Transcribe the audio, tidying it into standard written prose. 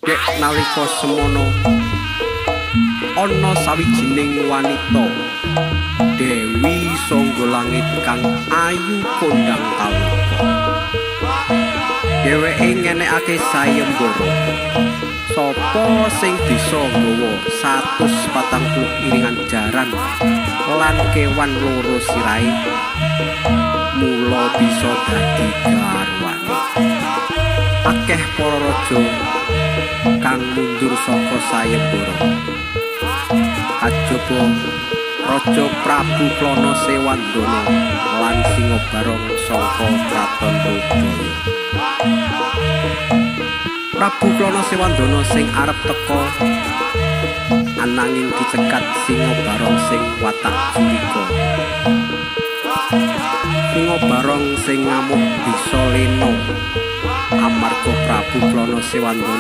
Dek nalika semono ana sawijining wanita Dewi Sangga Langit kang ayu kondang kawula. Dheweke ngenekake sayembara. Sapa sing bisa nggawa 140 iringan jaran lan kewan loro sirahe mula bisa dadi garwane. Akeh para raja kang mundur saka sayembara. Kajaba Raja Prabu Plana Sewandana lan Singobarong saka Kraton Rudaya. Prabu Plana Sewandana sing arep teka ananging dicegat Singobarong sing watak curiga. Singobarong sing ngamuk bisa lena amarga Prabu Plana Sewandana